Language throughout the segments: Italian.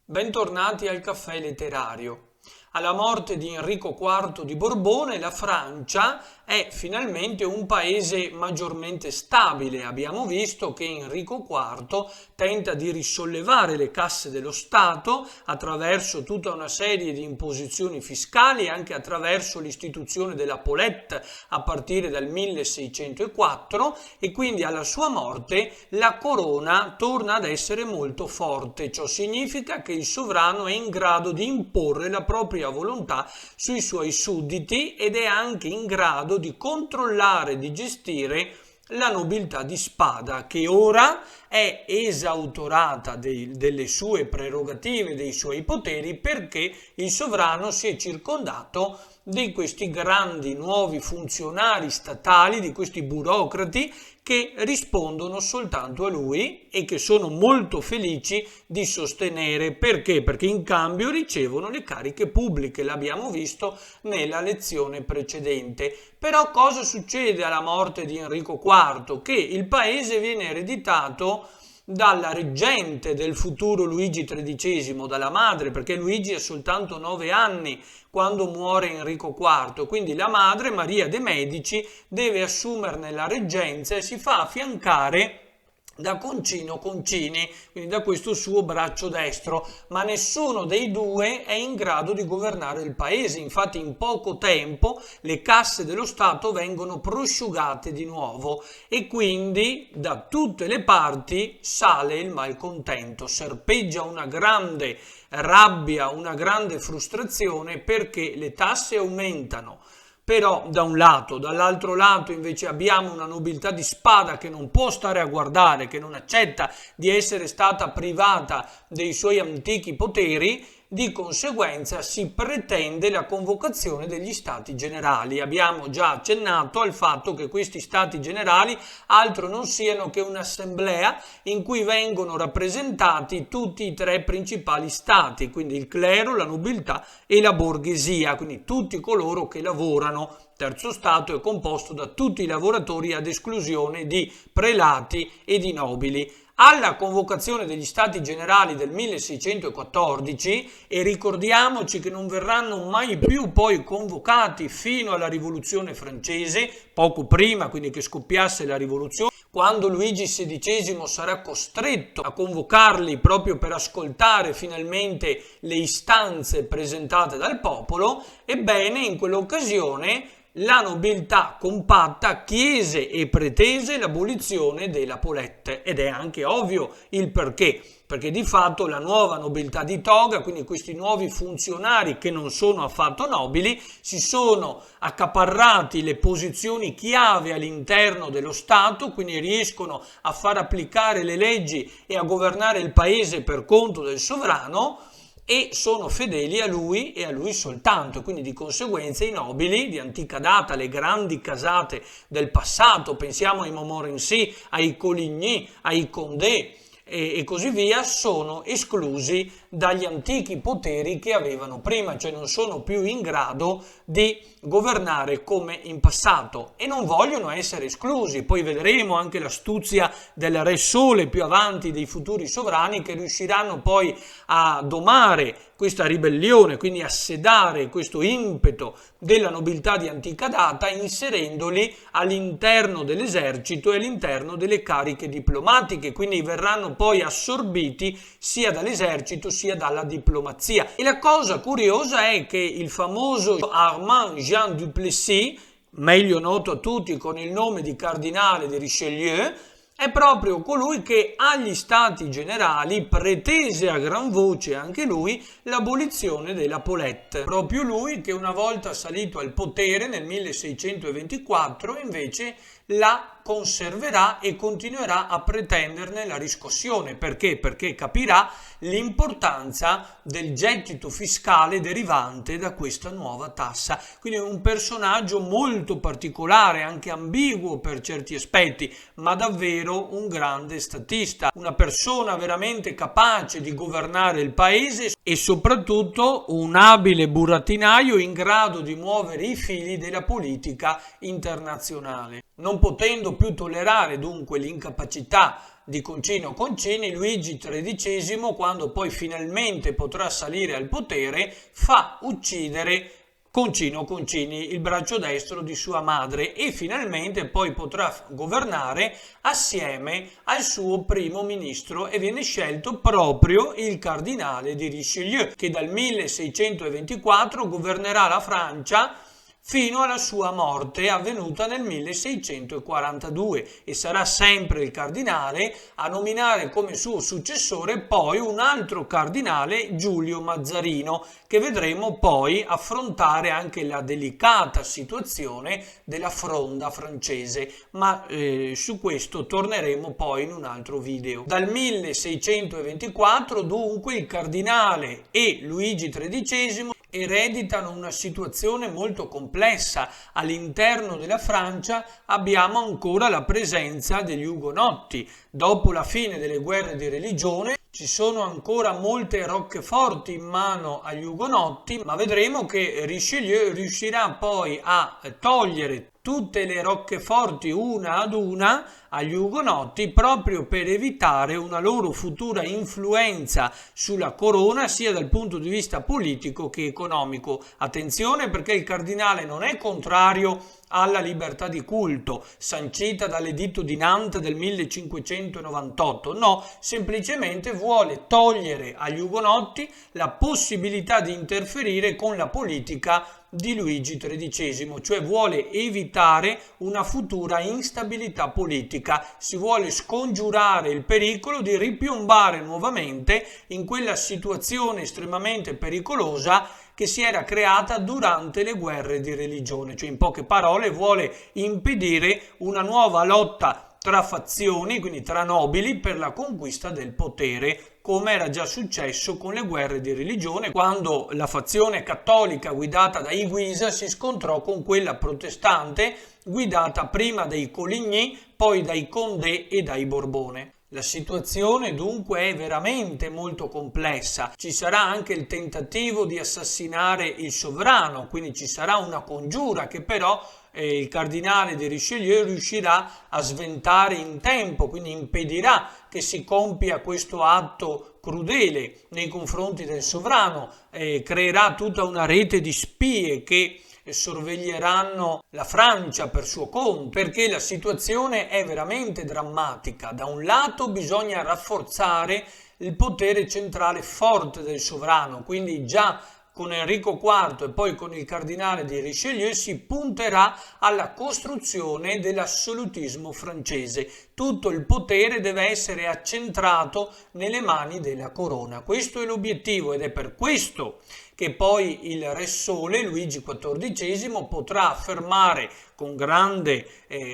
Bentornati al Caffè Letterario. Alla morte di Enrico IV di Borbone, la Francia è finalmente un paese maggiormente stabile. Abbiamo visto che Enrico IV tenta di risollevare le casse dello Stato attraverso tutta una serie di imposizioni fiscali e anche attraverso l'istituzione della Paulette a partire dal 1604, e quindi alla sua morte la corona torna ad essere molto forte. Ciò significa che il sovrano è in grado di imporre la propria volontà sui suoi sudditi ed è anche in grado di controllare e di gestire la nobiltà di spada, che ora è esautorata delle sue prerogative, dei suoi poteri, perché il sovrano si è circondato di questi grandi nuovi funzionari statali, di questi burocrati che rispondono soltanto a lui e che sono molto felici di sostenere. Perché? Perché in cambio ricevono le cariche pubbliche, l'abbiamo visto nella lezione precedente. Però cosa succede alla morte di Enrico IV? Che il paese viene ereditato dalla reggente del futuro Luigi XIII, dalla madre, perché Luigi ha soltanto 9 anni quando muore Enrico IV, quindi la madre, Maria de' Medici, deve assumerne la reggenza e si fa affiancare da Concino Concini, quindi da questo suo braccio destro, ma nessuno dei due è in grado di governare il paese. Infatti in poco tempo le casse dello Stato vengono prosciugate di nuovo e quindi da tutte le parti sale il malcontento, serpeggia una grande rabbia, una grande frustrazione, perché le tasse aumentano. Però da un lato, dall'altro lato invece abbiamo una nobiltà di spada che non può stare a guardare, che non accetta di essere stata privata dei suoi antichi poteri. Di conseguenza si pretende la convocazione degli stati generali. Abbiamo già accennato al fatto che questi stati generali altro non siano che un'assemblea in cui vengono rappresentati tutti i 3 principali stati, quindi il clero, la nobiltà e la borghesia, quindi tutti coloro che lavorano. Terzo stato è composto da tutti i lavoratori ad esclusione di prelati e di nobili. Alla convocazione degli stati generali del 1614, e ricordiamoci che non verranno mai più poi convocati fino alla rivoluzione francese, poco prima quindi che scoppiasse la rivoluzione, quando Luigi XVI sarà costretto a convocarli proprio per ascoltare finalmente le istanze presentate dal popolo. Ebbene, in quell'occasione la nobiltà compatta chiese e pretese l'abolizione della Paulette, ed è anche ovvio il perché di fatto la nuova nobiltà di toga, quindi questi nuovi funzionari che non sono affatto nobili, si sono accaparrati le posizioni chiave all'interno dello Stato, quindi riescono a far applicare le leggi e a governare il paese per conto del sovrano, e sono fedeli a lui e a lui soltanto. Quindi di conseguenza i nobili di antica data, le grandi casate del passato, pensiamo ai Montmorency, ai Coligny, ai Condé e così via, sono esclusi dagli antichi poteri che avevano prima, cioè non sono più in grado di governare come in passato e non vogliono essere esclusi. Poi vedremo anche l'astuzia del Re Sole più avanti, dei futuri sovrani che riusciranno poi a domare questa ribellione, quindi a sedare questo impeto della nobiltà di antica data, inserendoli all'interno dell'esercito e all'interno delle cariche diplomatiche, quindi verranno poi assorbiti sia dall'esercito sia dalla diplomazia. E la cosa curiosa è che il famoso Armand Jean Duplessis, meglio noto a tutti con il nome di cardinale di Richelieu, è proprio colui che agli stati generali pretese a gran voce anche lui l'abolizione della Paulette. Proprio lui che una volta salito al potere nel 1624 invece la conserverà e continuerà a pretenderne la riscossione. Perché? Perché capirà l'importanza del gettito fiscale derivante da questa nuova tassa. Quindi è un personaggio molto particolare, anche ambiguo per certi aspetti, ma davvero un grande statista, una persona veramente capace di governare il paese e soprattutto un abile burattinaio in grado di muovere i fili della politica internazionale. Non potendo più tollerare dunque l'incapacità di Concino Concini, Luigi XIII, quando poi finalmente potrà salire al potere, fa uccidere Concino Concini, il braccio destro di sua madre, e finalmente poi potrà governare assieme al suo primo ministro, e viene scelto proprio il cardinale di Richelieu, che dal 1624 governerà la Francia fino alla sua morte avvenuta nel 1642, e sarà sempre il cardinale a nominare come suo successore poi un altro cardinale, Giulio Mazzarino, che vedremo poi affrontare anche la delicata situazione della fronda francese, ma su questo torneremo poi in un altro video. Dal 1624 dunque il cardinale e Luigi XIII ereditano una situazione molto complessa. All'interno della Francia abbiamo ancora la presenza degli ugonotti. Dopo la fine delle guerre di religione ci sono ancora molte roccheforti in mano agli ugonotti, ma vedremo che Richelieu riuscirà poi a togliere tutte le roccheforti una ad una agli ugonotti, proprio per evitare una loro futura influenza sulla corona sia dal punto di vista politico che economico. Attenzione, perché il cardinale non è contrario alla libertà di culto sancita dall'editto di Nantes del 1598, no, semplicemente vuole togliere agli ugonotti la possibilità di interferire con la politica di Luigi XIII, cioè vuole evitare una futura instabilità politica, si vuole scongiurare il pericolo di ripiombare nuovamente in quella situazione estremamente pericolosa che si era creata durante le guerre di religione, cioè in poche parole vuole impedire una nuova lotta tra fazioni, quindi tra nobili, per la conquista del potere, come era già successo con le guerre di religione, quando la fazione cattolica guidata dai Guisa si scontrò con quella protestante guidata prima dai Coligny, poi dai Condé e dai Borbone. La situazione dunque è veramente molto complessa. Ci sarà anche il tentativo di assassinare il sovrano, quindi ci sarà una congiura che però il cardinale di Richelieu riuscirà a sventare in tempo, quindi impedirà che si compia questo atto crudele nei confronti del sovrano, creerà tutta una rete di spie che sorveglieranno la Francia per suo conto, perché la situazione è veramente drammatica. Da un lato bisogna rafforzare il potere centrale forte del sovrano, quindi già con Enrico IV e poi con il cardinale di Richelieu si punterà alla costruzione dell'assolutismo francese. Tutto il potere deve essere accentrato nelle mani della corona. Questo è l'obiettivo, ed è per questo che poi il Re Sole, Luigi XIV, potrà affermare con grande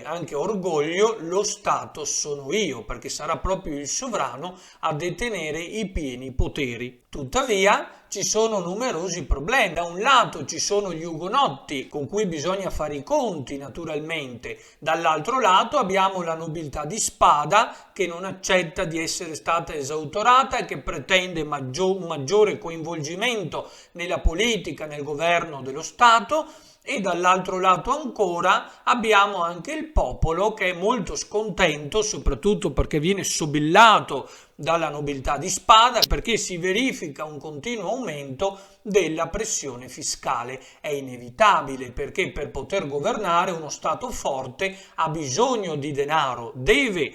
anche orgoglio: lo Stato sono io, perché sarà proprio il sovrano a detenere i pieni poteri. Tuttavia ci sono numerosi problemi. Da un lato ci sono gli ugonotti con cui bisogna fare i conti, naturalmente. Dall'altro lato abbiamo la nobiltà di spada che non accetta di essere stata esautorata e che pretende un maggiore coinvolgimento nella politica, nel governo dello Stato. E dall'altro lato ancora abbiamo anche il popolo, che è molto scontento, soprattutto perché viene sobillato dalla nobiltà di spada, perché si verifica un continuo aumento della pressione fiscale. È inevitabile, perché per poter governare uno Stato forte ha bisogno di denaro, deve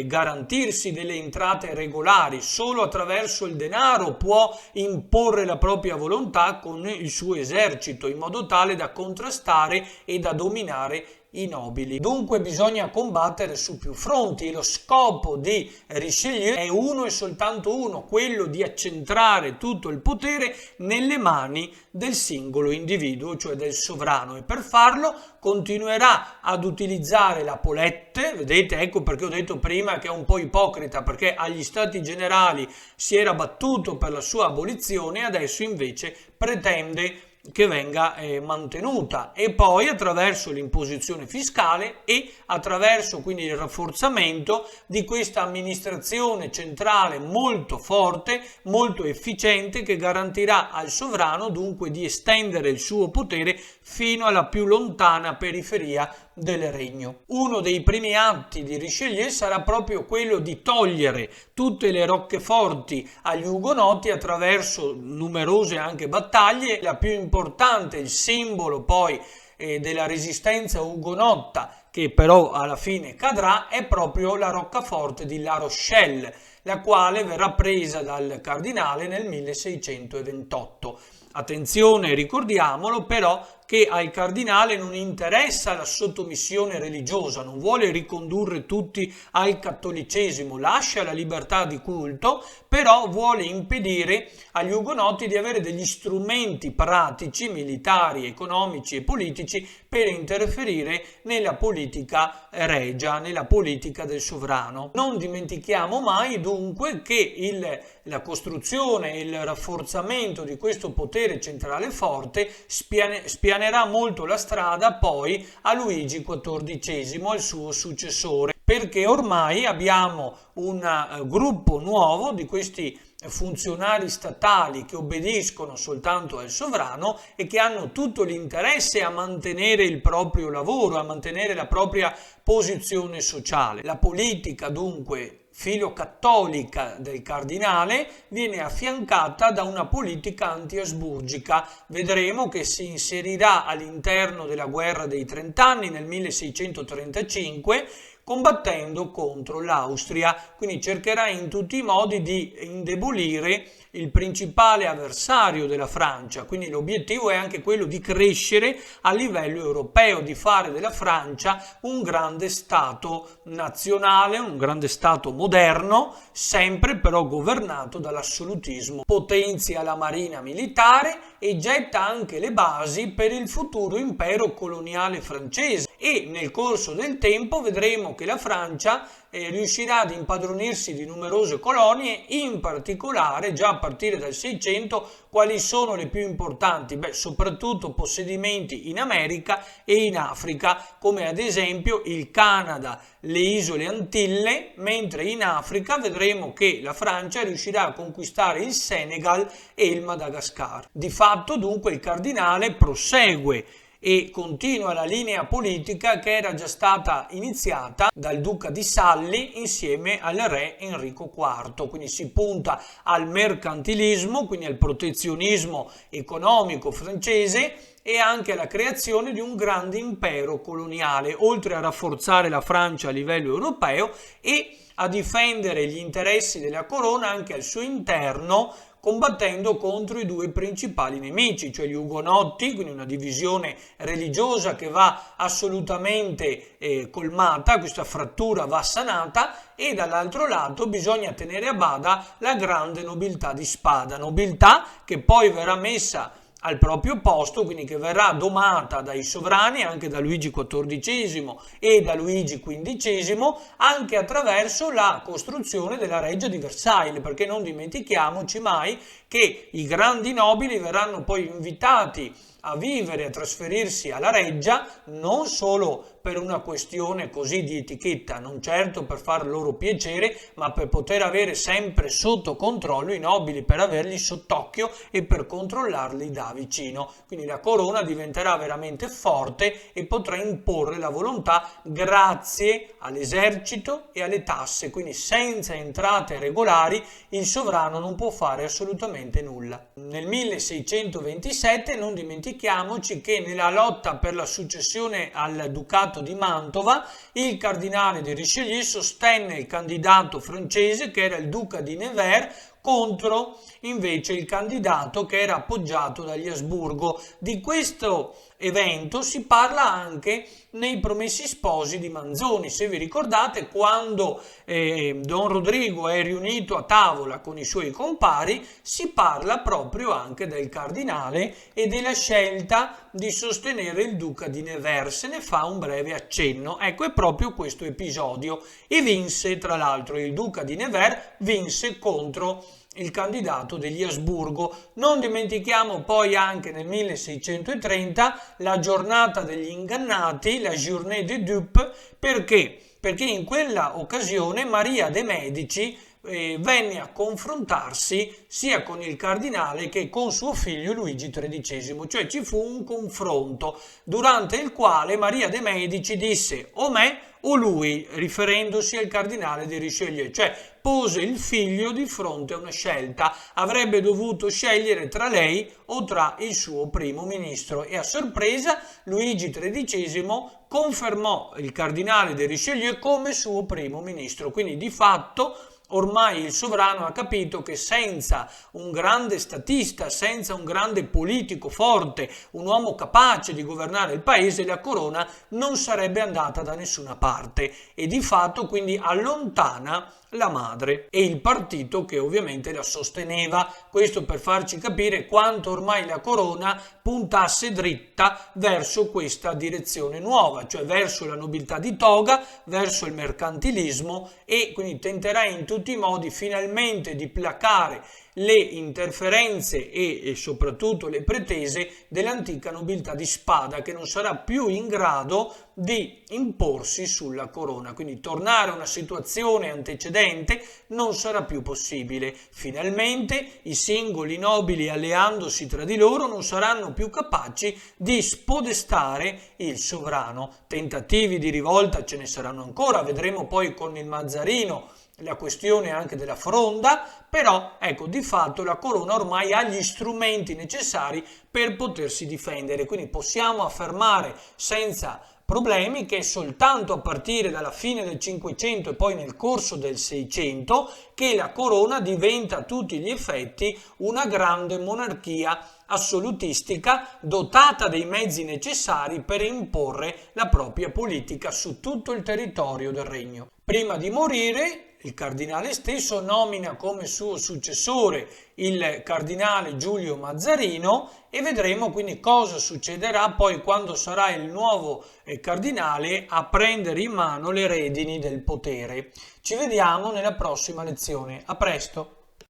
garantirsi delle entrate regolari. Solo attraverso il denaro può imporre la propria volontà con il suo esercito, in modo tale da contrastare e da dominare i nobili. Dunque bisogna combattere su più fronti, e lo scopo di Richelieu è uno e soltanto uno, quello di accentrare tutto il potere nelle mani del singolo individuo, cioè del sovrano, e per farlo continuerà ad utilizzare la polette. Vedete, ecco perché ho detto prima che è un po' ipocrita, perché agli Stati Generali si era battuto per la sua abolizione, adesso invece pretende che venga mantenuta, e poi attraverso l'imposizione fiscale e attraverso quindi il rafforzamento di questa amministrazione centrale molto forte, molto efficiente, che garantirà al sovrano dunque di estendere il suo potere fino alla più lontana periferia del regno. Uno dei primi atti di Richelieu sarà proprio quello di togliere tutte le roccheforti agli ugonoti attraverso numerose anche battaglie. La più importante, il simbolo poi della resistenza ugonotta, che però alla fine cadrà, è proprio la roccaforte di La Rochelle, la quale verrà presa dal cardinale nel 1628. Attenzione, ricordiamolo però che al cardinale non interessa la sottomissione religiosa, non vuole ricondurre tutti al cattolicesimo, lascia la libertà di culto, però vuole impedire agli ugonoti di avere degli strumenti pratici, militari, economici e politici per interferire nella politica regia, nella politica del sovrano. Non dimentichiamo mai dunque che la costruzione e il rafforzamento di questo potere centrale forte spianerà molto la strada poi a Luigi XIV, al suo successore, perché ormai abbiamo un gruppo nuovo di questi funzionari statali che obbediscono soltanto al sovrano e che hanno tutto l'interesse a mantenere il proprio lavoro, a mantenere la propria posizione sociale. La politica dunque filocattolica del cardinale viene affiancata da una politica anti-asburgica. Vedremo che si inserirà all'interno della guerra dei 30 anni nel 1635 combattendo contro l'Austria, quindi cercherà in tutti i modi di indebolire il principale avversario della Francia, quindi l'obiettivo è anche quello di crescere a livello europeo, di fare della Francia un grande stato nazionale, un grande stato moderno, sempre però governato dall'assolutismo. Potenzia la marina militare e getta anche le basi per il futuro impero coloniale francese e nel corso del tempo vedremo che la Francia riuscirà ad impadronirsi di numerose colonie, in particolare già a partire dal 600 quali sono le più importanti? Soprattutto possedimenti in America e in Africa, come ad esempio il Canada, le isole Antille, mentre in Africa vedremo che la Francia riuscirà a conquistare il Senegal e il Madagascar. Di fatto dunque il cardinale prosegue e continua la linea politica che era già stata iniziata dal duca di Sully insieme al re Enrico IV, quindi si punta al mercantilismo, quindi al protezionismo economico francese e anche alla creazione di un grande impero coloniale, oltre a rafforzare la Francia a livello europeo e a difendere gli interessi della corona anche al suo interno, combattendo contro i due principali nemici, cioè gli ugonotti, quindi una divisione religiosa che va assolutamente colmata, questa frattura va sanata, e dall'altro lato bisogna tenere a bada la grande nobiltà di spada, nobiltà che poi verrà messa al proprio posto, quindi che verrà domata dai sovrani, anche da Luigi XIV e da Luigi XV, anche attraverso la costruzione della Reggia di Versailles, perché non dimentichiamoci mai che i grandi nobili verranno poi invitati a vivere, a trasferirsi alla Reggia, non solo per una questione così di etichetta, non certo per far loro piacere, ma per poter avere sempre sotto controllo i nobili, per averli sott'occhio e per controllarli da vicino. Quindi la corona diventerà veramente forte e potrà imporre la volontà grazie all'esercito e alle tasse, quindi senza entrate regolari il sovrano non può fare assolutamente nulla. Nel 1627 non dimentichiamoci che nella lotta per la successione al ducato di Mantova il cardinale di Richelieu sostenne il candidato francese che era il duca di Nevers contro invece il candidato che era appoggiato dagli Asburgo. Di questo evento si parla anche nei Promessi Sposi di Manzoni. Se vi ricordate, quando Don Rodrigo è riunito a tavola con i suoi compari, si parla proprio anche del cardinale e della scelta di sostenere il duca di Nevers. Se ne fa un breve accenno. Ecco, è proprio questo episodio. E vinse, tra l'altro, il duca di Nevers vinse contro il candidato degli Asburgo. Non dimentichiamo poi anche nel 1630 la giornata degli ingannati, la Journée des Dupes, perché in quella occasione Maria de' Medici venne a confrontarsi sia con il cardinale che con suo figlio Luigi XIII, cioè ci fu un confronto durante il quale Maria de' Medici disse o me o lui, riferendosi al cardinale di Richelieu, cioè pose il figlio di fronte a una scelta, avrebbe dovuto scegliere tra lei o tra il suo primo ministro e a sorpresa Luigi XIII confermò il cardinale di Richelieu come suo primo ministro, quindi di fatto ormai il sovrano ha capito che senza un grande statista, senza un grande politico forte, un uomo capace di governare il paese, la corona non sarebbe andata da nessuna parte e di fatto quindi allontana la madre e il partito che ovviamente la sosteneva. Questo per farci capire quanto ormai la corona puntasse dritta verso questa direzione nuova, cioè verso la nobiltà di toga, verso il mercantilismo e quindi tenterà in tutti i modi finalmente di placare le interferenze e soprattutto le pretese dell'antica nobiltà di spada che non sarà più in grado di imporsi sulla corona, quindi tornare a una situazione antecedente non sarà più possibile. Finalmente i singoli nobili alleandosi tra di loro non saranno più capaci di spodestare il sovrano. Tentativi di rivolta ce ne saranno ancora, vedremo poi con il Mazzarino la questione anche della fronda, però ecco di fatto la corona ormai ha gli strumenti necessari per potersi difendere, quindi possiamo affermare senza problemi che soltanto a partire dalla fine del 500 e poi nel corso del 600 che la corona diventa a tutti gli effetti una grande monarchia assolutistica dotata dei mezzi necessari per imporre la propria politica su tutto il territorio del regno. Prima di morire il cardinale stesso nomina come suo successore il cardinale Giulio Mazzarino e vedremo quindi cosa succederà poi quando sarà il nuovo cardinale a prendere in mano le redini del potere. Ci vediamo nella prossima lezione. A presto!